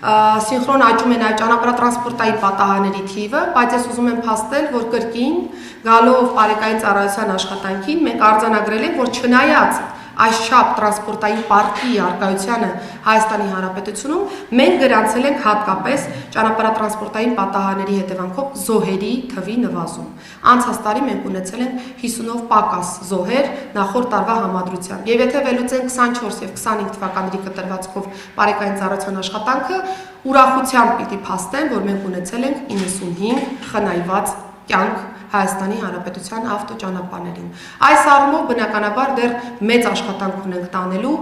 սինխրոն աճում են այդ ճանապարհատրանսպորտային պատահարների թիվը, բայց ես ուզում եմ փաստել, որ կրկին գալով բարեկային ծառայության աշխատանքին մենք արձանագրել ենք, որ չնայած այս չափ տրանսպորտային պարտքի առկայությանը Հայաստանի Հանրապետությունում մենք գրանցել ենք հատկապես ճանապարհատրանսպորտային պատահարների հետևանքով զոհերի թվի նվազում։ Անցած տարի մենք ունեցել ենք 50-ով պակաս զոհեր նախորդ տարվա համադրությամբ։ Եվ եթե վերլուծենք 24 եւ 25 թվականների կտրվածքով բարեկային ծառայության աշխատանքը, ուրախությամբ պիտի փաստեմ, որ մենք ունեցել ենք 95 խնայված կյանք Հայաստանի Հանրապետության ավտոճանապարհներին։ Այս առումով բնականաբար դեռ մեծ աշխատանք ունենք տանելու,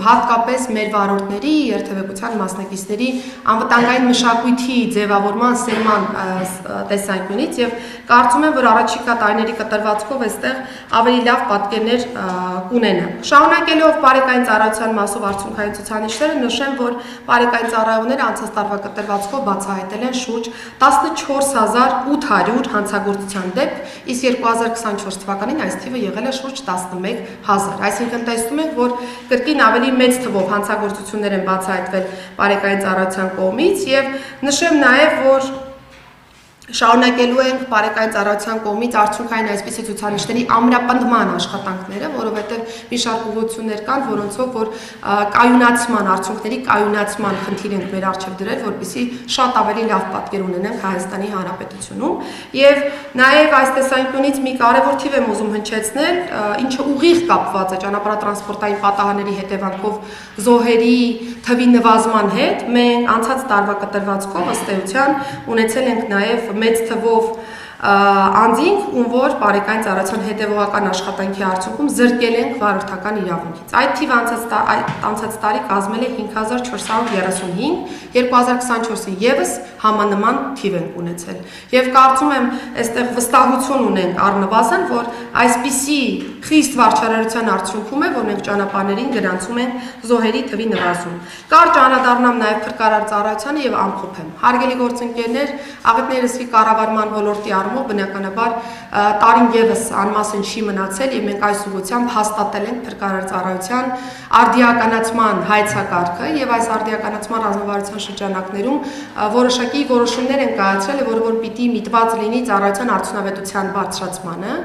հատկապես մեր վարորդների, երթևեկության մասնակիցների անվտանգային մշակույթի ձևավորման, սերման տեսանկյունից եւ կարծում եմ, որ առաջիկա տարիների կտրվածքով այստեղ ավելի լավ պատկերներ կունենան։ Շարունակելով բարեկային ծառայության մասով արդյունքային ցուցանիշները, նշեմ, որ բարեկային ծառայողները անցած տարվա կտրվածքով բացահայտել են շուրջ 14800 հանցագործության դեպք, իսկ 2024 թվականին այս թիվը եղել է շուրջ 11000։ Այսինքն տեսնում ենք, որ կրկին ավելի մեծ թվով հանցագործություններ են բացահայտվել բարեկային ծառայության կողմից եւ նշեմ նաեւ, որ շարունակելու ենք բարեկային ծառայության կողմից արդյունքային այսպիսի ցուցանիշների ամրապնդման աշխատանքները, որովհետև մի շարք ուղղություններ կան, որոնցով որ կայունացման, արդյունքների կայունացման խնդիր ենք մեր առջև դրել, որպեսզի շատ ավելի լավ պատկեր ունենանք Հայաստանի Հանրապետությունում։ Եվ նաև այս տեսանկյունից մի կարևոր թիվ եմ ուզում հնչեցնել, ինչը ուղիղ կապված է ճանապարհատրանսպորտային պատահարների հետևանքով զոհերի թվի նվազման հետ, մենք անցած տարվա կտրվածքով ըստ էության ունեցել ենք նաև մեծ թվով անձինք, ում որ բարեկային ծառայության հետևողական աշխատանքի արդյունքում զրկել ենք վարորդական իրավունքից։ Այդ թիվը անցած տարի կազմել է 5435, 2024-ին եւս համանման թիվ ենք ունեցել։ Եվ կարծում եմ, այստեղ վստահություն ունենք առնվազն, որ այսպիսի խիստ վարչարարության արդյունքում է, որ մենք ճանապարհներին գրանցում ենք զոհերի թվի նվազում։ Կարճ անդրադառնամ նաև փրկարար ծառայությանը եւ ամփոփեմ։ Հարգելի գործընկերներ, աղետների լսվի կառավարման ոլորտի առումով բնականաբար տարին եւս անմասն չի մնացել եւ մենք այս ուղղությամբ հաստատել ենք փրկարար ծառայության արդիականացման հայեցակարգը եւ այս արդիականացման ռազմավարության շրջանակներում որոշակի որոշումներ են կայացրել, որը որ պիտի միտված լինի ծառայության արդյունավետության բարձրացմանը,